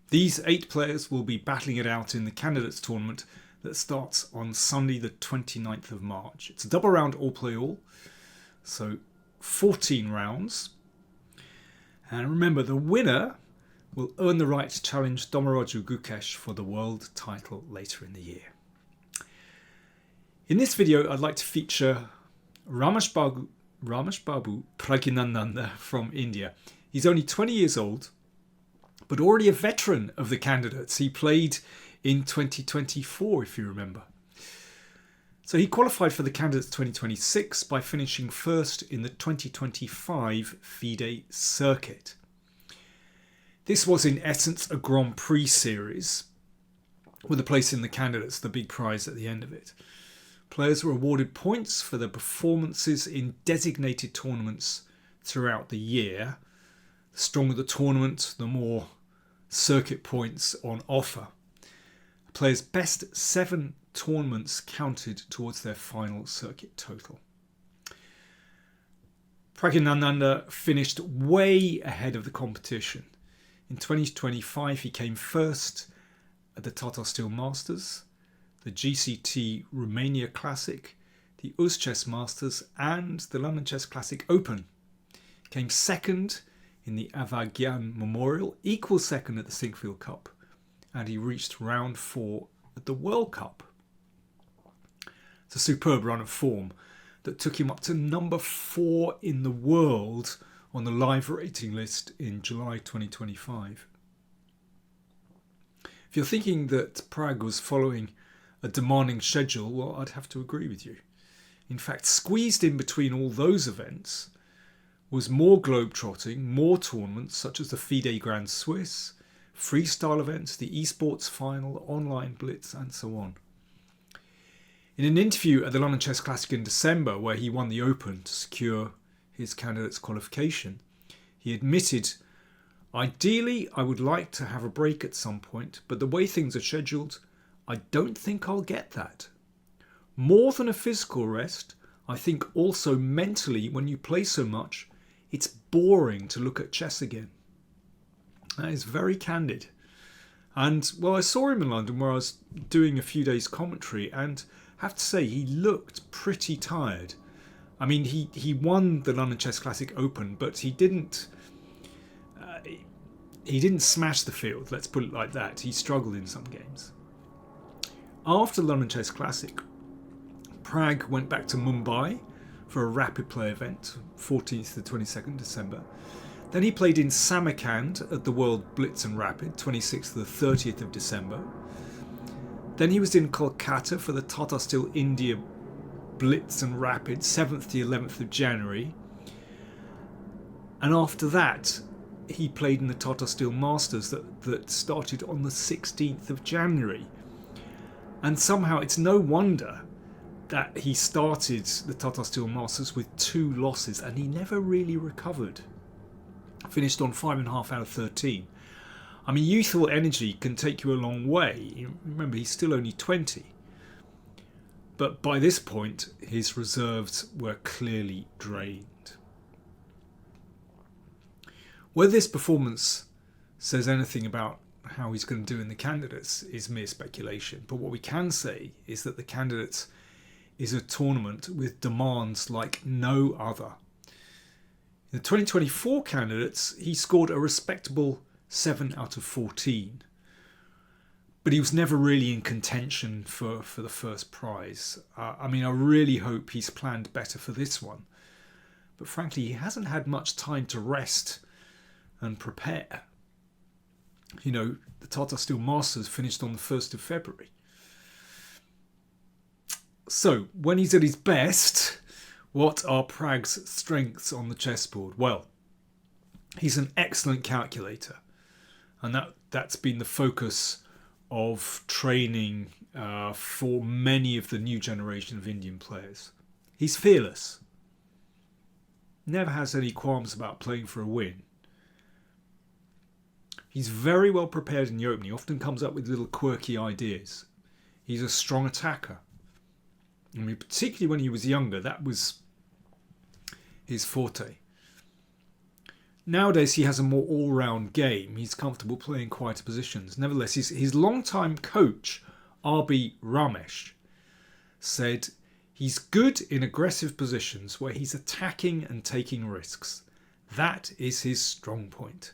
These 8 players will be battling it out in the Candidates Tournament that starts on Sunday the 29th of March. It's a double round all play all, so 14 rounds. And remember, the winner will earn the right to challenge Domoroju Gukesh for the world title later in the year. In this video, I'd like to feature Rameshbabu Praggnanandhaa from India. He's only 20 years old, but already a veteran of the candidates. He played in 2024, if you remember. So he qualified for the candidates 2026 by finishing first in the 2025 FIDE circuit. This was in essence a Grand Prix series, with a place in the candidates, the big prize at the end of it. Players were awarded points for their performances in designated tournaments throughout the year. The stronger the tournament, the more circuit points on offer. A player's best 7 tournaments counted towards their final circuit total. Praggnanandhaa finished way ahead of the competition. In 2025 he came first at the Tata Steel Masters, the GCT Romania Classic, the Chess Masters and the London Chess Classic Open. Came second in the Avagyan Memorial, equal second at the Sinkfield Cup, and he reached round 4 at the World Cup. It's a superb run of form that took him up to number 4 in the world on the live rating list in July 2025. If you're thinking that Pragg was following a demanding schedule, well, I'd have to agree with you. In fact, squeezed in between all those events was more globetrotting, more tournaments such as the FIDE Grand Swiss, freestyle events, the esports final, online blitz and so on. In an interview at the London Chess Classic in December, where he won the Open to secure his candidate's qualification, he admitted, "Ideally, I would like to have a break at some point, but the way things are scheduled, I don't think I'll get that. More than a physical rest, I think also mentally, when you play so much, it's boring to look at chess again." That is very candid. And well, I saw him in London where I was doing a few days commentary, and I have to say he looked pretty tired. I mean, he won the London Chess Classic Open, but he didn't smash the field, let's put it like that. He struggled in some games. After the London Chess Classic, Pragg went back to Mumbai for a rapid play event, 14th to 22nd December. Then he played in Samarkand at the World Blitz and Rapid, 26th to the 30th of December. Then he was in Kolkata for the Tata Steel India Blitz and Rapid, 7th to 11th of January. And after that, he played in the Tata Steel Masters that started on the 16th of January. And somehow it's no wonder that he started the Tata Steel Masters with 2 losses and he never really recovered. Finished on 5.5 out of 13. I mean, youthful energy can take you a long way. Remember, he's still only 20. But by this point, his reserves were clearly drained. Whether this performance says anything about how he's going to do in the candidates is mere speculation. But what we can say is that the candidates is a tournament with demands like no other. In the 2024 candidates, he scored a respectable 7 out of 14. But he was never really in contention for the first prize. I mean, I really hope he's planned better for this one. But frankly, he hasn't had much time to rest and prepare. You know, the Tata Steel Masters finished on the 1st of February. So, when he's at his best, what are Pragg's strengths on the chessboard? Well, he's an excellent calculator. And that's been the focus of training for many of the new generation of Indian players. He's fearless. Never has any qualms about playing for a win. He's very well prepared in the opening. He often comes up with little quirky ideas. He's a strong attacker. I mean, particularly when he was younger, that was his forte. Nowadays he has a more all-round game. He's comfortable playing quieter positions. Nevertheless, his long-time coach, R.B. Ramesh, said he's good in aggressive positions where he's attacking and taking risks. That is his strong point.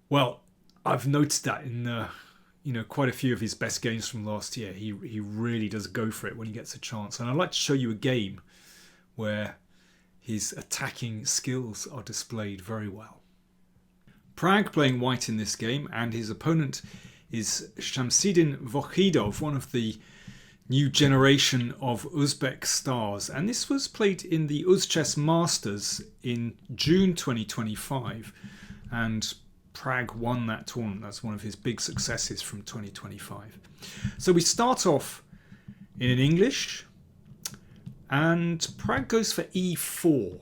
Well, I've noticed that in quite a few of his best games from last year. He really does go for it when he gets a chance. And I'd like to show you a game where his attacking skills are displayed very well. Pragg playing white in this game, and his opponent is Shamsidin Vokhidov, one of the new generation of Uzbek stars. And this was played in the Chess Masters in June 2025. And Pragg won that tournament. That's one of his big successes from 2025. So we start off in English. And Pragg goes for e4.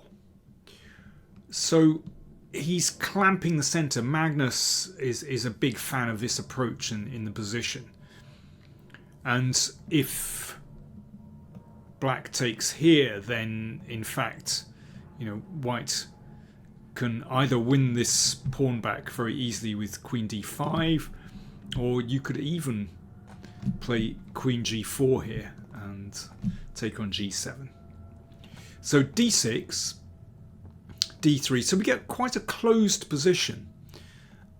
So he's clamping the centre. Magnus is a big fan of this approach in the position. And if black takes here, then in fact, white can either win this pawn back very easily with queen d5, or you could even play queen g4 here and take on g7. So d6, d3. So we get quite a closed position,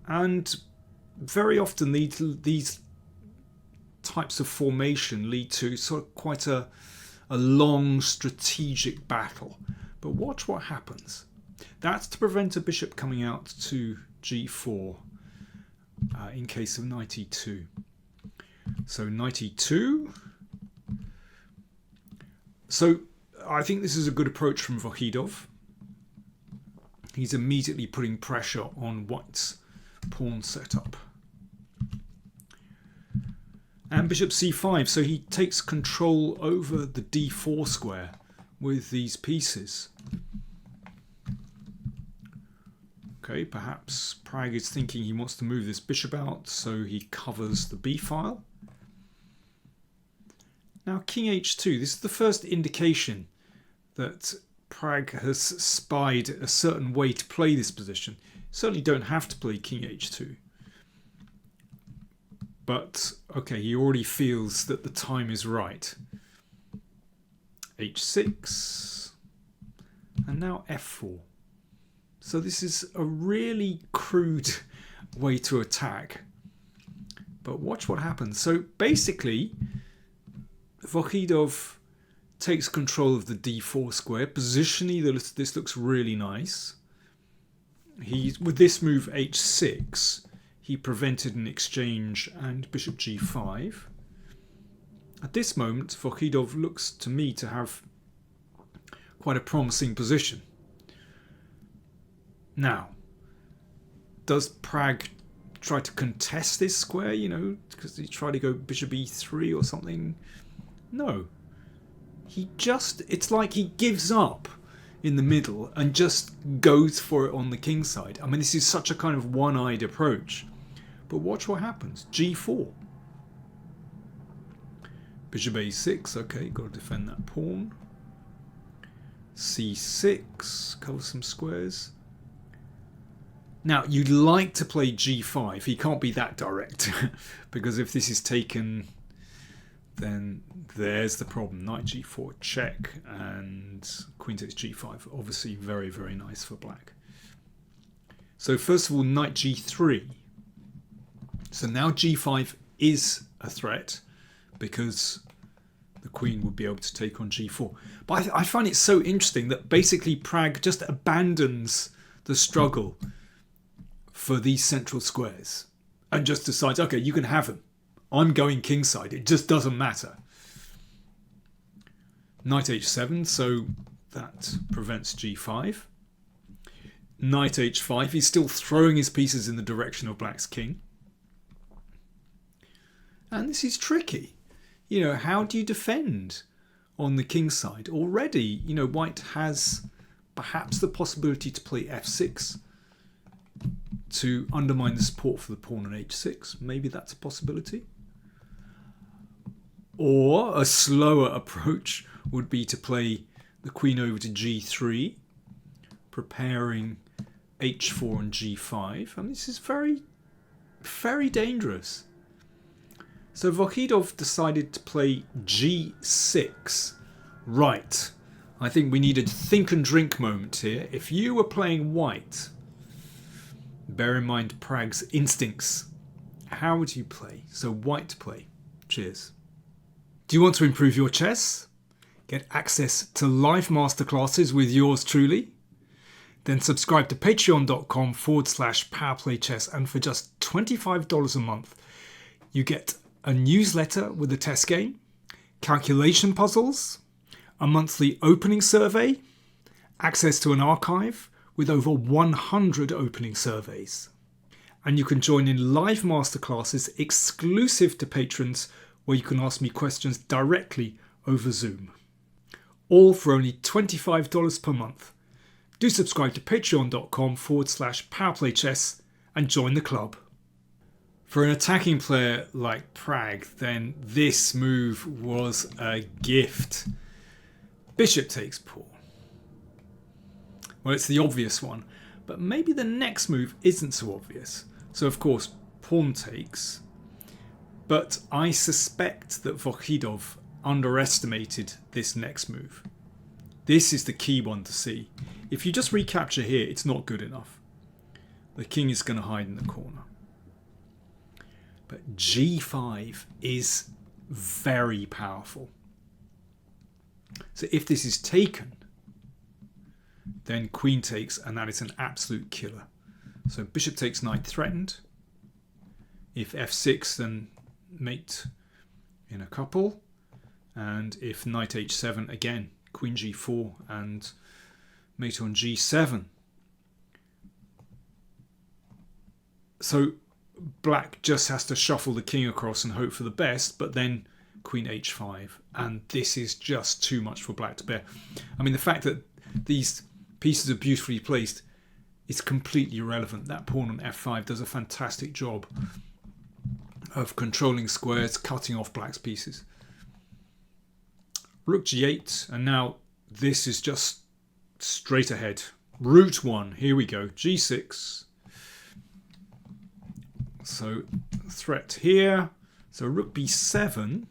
and very often these types of formation lead to sort of quite a long strategic battle. But watch what happens. That's to prevent a bishop coming out to g4 in case of knight e2. So knight e2. So I think this is a good approach from Vokhidov. He's immediately putting pressure on white's pawn setup. And bishop c5, so he takes control over the d4 square with these pieces. Okay, perhaps Pragg is thinking he wants to move this bishop out, so he covers the b file. Now king h2, this is the first indication that Pragg has spied a certain way to play this position. You certainly don't have to play king h2. But, okay, he already feels that the time is right. h6, and now f4. So this is a really crude way to attack. But watch what happens. So basically, Vokhidov takes control of the d4 square. Positionally, this looks really nice. With this move h6, he prevented an exchange and bishop g5. At this moment, Vokhidov looks to me to have quite a promising position. Now, does Pragg try to contest this square, because he tried to go bishop e3 or something? No. It's like he gives up in the middle and just goes for it on the king side. I mean, this is such a kind of one-eyed approach. But watch what happens. g4. Bishop a6. Okay, got to defend that pawn. c6. Cover some squares. Now, you'd like to play g5. He can't be that direct. Because if this is taken, then there's the problem. Knight g4 check and queen takes g5. Obviously very, very nice for black. So first of all, knight g3. So now g5 is a threat because the queen would be able to take on g4. But I find it so interesting that basically Pragg just abandons the struggle for these central squares and just decides, okay, you can have them. I'm going kingside. It just doesn't matter. Knight h7, so that prevents g5. Knight h5, he's still throwing his pieces in the direction of black's king. And this is tricky. How do you defend on the king side? Already, white has perhaps the possibility to play f6 to undermine the support for the pawn on h6. Maybe that's a possibility. Or a slower approach would be to play the queen over to g3 preparing h4 and g5. And this is very, very dangerous. So Vokhidov decided to play g6. Right. I think we needed a think and drink moment here. If you were playing white, bear in mind Prag's instincts. How would you play? So white to play. Cheers. Do you want to improve your chess? Get access to live masterclasses with yours truly? Then subscribe to patreon.com/PowerPlayChess, and for just $25 a month, you get a newsletter with a test game, calculation puzzles, a monthly opening survey, access to an archive with over 100 opening surveys. And you can join in live masterclasses exclusive to patrons where you can ask me questions directly over Zoom. All for only $25 per month. Do subscribe to patreon.com/PowerPlayChess and join the club. For an attacking player like Pragg, then this move was a gift. Bishop takes pawn. Well, it's the obvious one, but maybe the next move isn't so obvious. So of course, pawn takes. But I suspect that Vokhidov underestimated this next move. This is the key one to see. If you just recapture here, it's not good enough. The king is going to hide in the corner. But g5 is very powerful. So if this is taken, then queen takes, and that is an absolute killer. So bishop takes, knight threatened. If f6, then mate in a couple. And if knight h7, again, queen g4 and mate on g7. So black just has to shuffle the king across and hope for the best, but then queen h5, and this is just too much for black to bear. I mean, the fact that these pieces are beautifully placed is completely irrelevant. That pawn on f5 does a fantastic job of controlling squares, cutting off black's pieces. Rook g8, and now this is just straight ahead. Route 1, here we go, g6. So threat here. So rook b7.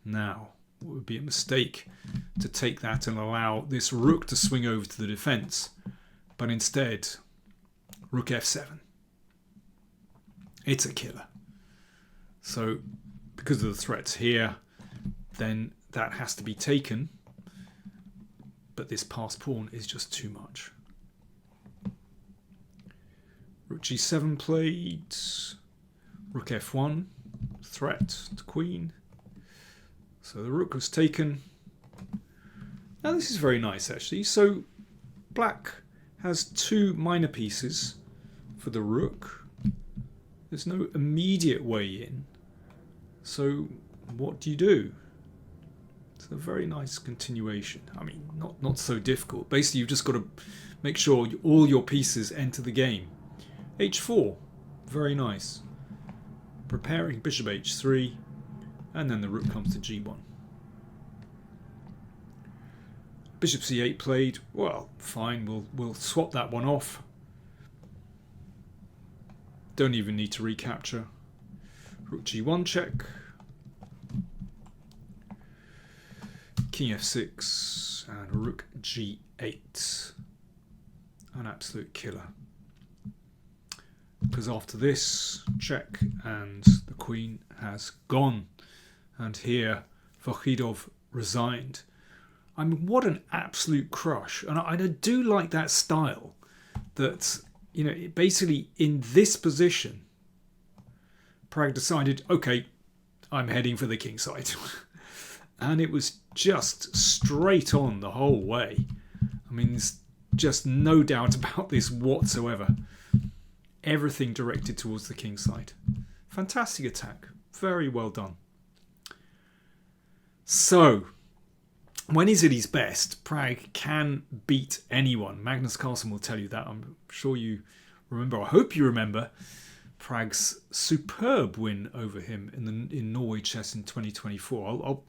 Now, it would be a mistake to take that and allow this rook to swing over to the defense. But instead, rook f7. It's a killer. So because of the threats here, then that has to be taken. But this passed pawn is just too much. Rook g7 played. Rook f1. Threat to queen. So the rook was taken. Now this is very nice actually. So black has two minor pieces for the rook. There's no immediate way in. So what do you do? It's a very nice continuation. I mean, not so difficult. Basically, you've just got to make sure all your pieces enter the game. h4, very nice. Preparing bishop h3, and then the rook comes to g1. Bishop c8 played. Well, fine. We'll swap that one off. Don't even need to recapture. Rook g1 check. King f6 and rook g8. An absolute killer. Because after this, check, and the queen has gone. And here, Vokhidov resigned. I mean, what an absolute crush. And I do like that style. That, you know, basically in this position, Pragg decided, okay, I'm heading for the king side. And it was just straight on the whole way. I mean, there's just no doubt about this whatsoever. Everything directed towards the king side. Fantastic attack. Very well done. So, when he's at his best, Pragg can beat anyone. Magnus Carlsen will tell you that. I'm sure you remember, I hope you remember, Pragg's superb win over him in Norway Chess in 2024.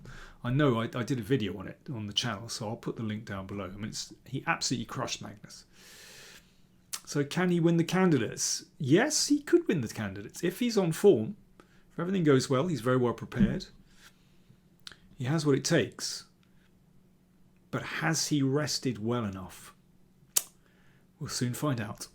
I know I did a video on it on the channel, so I'll put the link down below. I mean, he absolutely crushed Magnus. So can he win the candidates? Yes, he could win the candidates if he's on form. If everything goes well, he's very well prepared. He has what it takes. But has he rested well enough? We'll soon find out.